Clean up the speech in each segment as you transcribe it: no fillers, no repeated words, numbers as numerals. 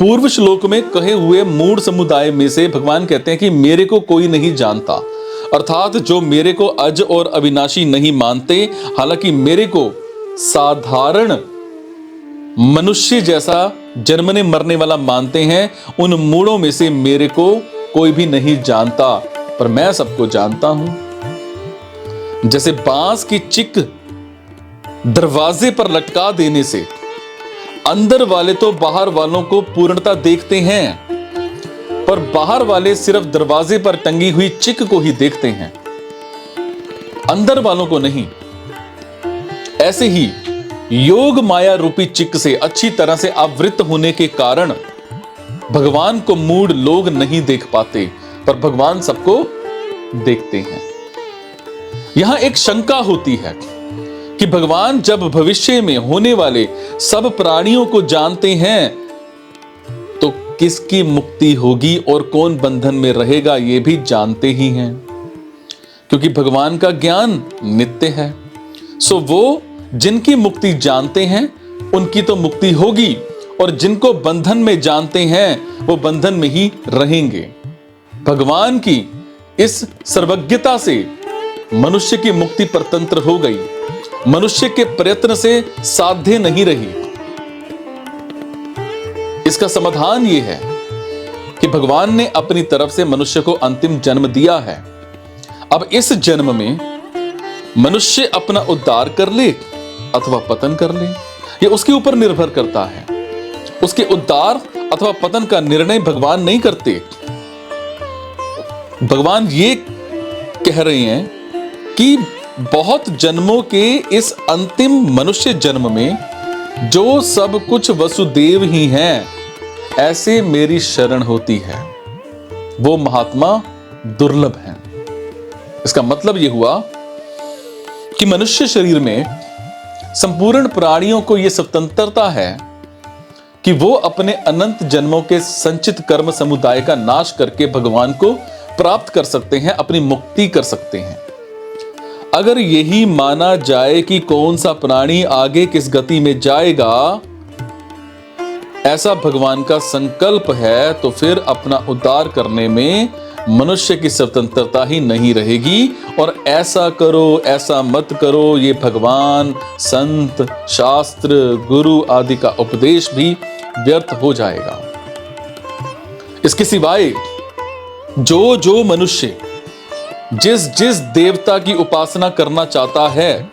पूर्व श्लोक में कहे हुए मूढ़ समुदाय में से भगवान कहते हैं कि मेरे को कोई नहीं जानता, अर्थात जो मेरे को अज और अविनाशी नहीं मानते, हालांकि मेरे को साधारण मनुष्य जैसा जन्मने मरने वाला मानते हैं, उन मूढ़ों में से मेरे को कोई भी नहीं जानता, पर मैं सबको जानता हूं। जैसे बांस की चिक दरवाजे पर लटका देने से अंदर वाले तो बाहर वालों को पूर्णता देखते हैं, पर बाहर वाले सिर्फ दरवाजे पर टंगी हुई चिक को ही देखते हैं, अंदर वालों को नहीं। ऐसे ही योग माया रूपी चिक से अच्छी तरह से आवृत होने के कारण भगवान को मूढ़ लोग नहीं देख पाते, पर भगवान सबको देखते हैं। यहां एक शंका होती है कि भगवान जब भविष्य में होने वाले सब प्राणियों को जानते हैं, तो किसकी मुक्ति होगी और कौन बंधन में रहेगा ये भी जानते ही हैं, क्योंकि भगवान का ज्ञान नित्य है। सो वो जिनकी मुक्ति जानते हैं उनकी तो मुक्ति होगी, और जिनको बंधन में जानते हैं वो बंधन में ही रहेंगे। भगवान की इस सर्वज्ञता से मनुष्य की मुक्ति परतंत्र हो गई, मनुष्य के प्रयत्न से साध्य नहीं रही। इसका समाधान यह है कि भगवान ने अपनी तरफ से मनुष्य को अंतिम जन्म दिया है। अब इस जन्म में मनुष्य अपना उद्धार कर ले अथवा पतन कर ले, यह उसके ऊपर निर्भर करता है। उसके उद्धार अथवा पतन का निर्णय भगवान नहीं करते। भगवान ये कह रहे हैं कि बहुत जन्मों के इस अंतिम मनुष्य जन्म में जो सब कुछ वसुदेव ही हैं, ऐसे मेरी शरण होती है, वो महात्मा दुर्लभ हैं। इसका मतलब यह हुआ कि मनुष्य शरीर में संपूर्ण प्राणियों को यह स्वतंत्रता है कि वो अपने अनंत जन्मों के संचित कर्म समुदाय का नाश करके भगवान को प्राप्त कर सकते हैं, अपनी मुक्ति कर सकते हैं। अगर यही माना जाए कि कौन सा प्राणी आगे किस गति में जाएगा, ऐसा भगवान का संकल्प है, तो फिर अपना उद्धार करने में मनुष्य की स्वतंत्रता ही नहीं रहेगी। और ऐसा करो, ऐसा मत करो, ये भगवान, संत, शास्त्र, गुरु आदि का उपदेश भी व्यर्थ हो जाएगा। इसके सिवाय जो मनुष्य जिस जिस देवता की उपासना करना चाहता है,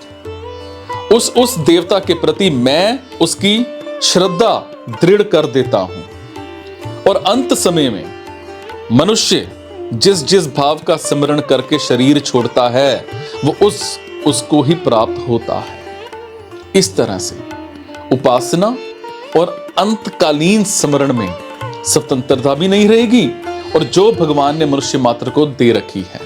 उस देवता के प्रति मैं उसकी श्रद्धा दृढ़ कर देता हूं। और अंत समय में मनुष्य जिस जिस भाव का स्मरण करके शरीर छोड़ता है, वो उसको ही प्राप्त होता है। इस तरह से उपासना और अंतकालीन स्मरण में स्वतंत्रता भी नहीं रहेगी, और जो भगवान ने मनुष्य मात्र को दे रखी है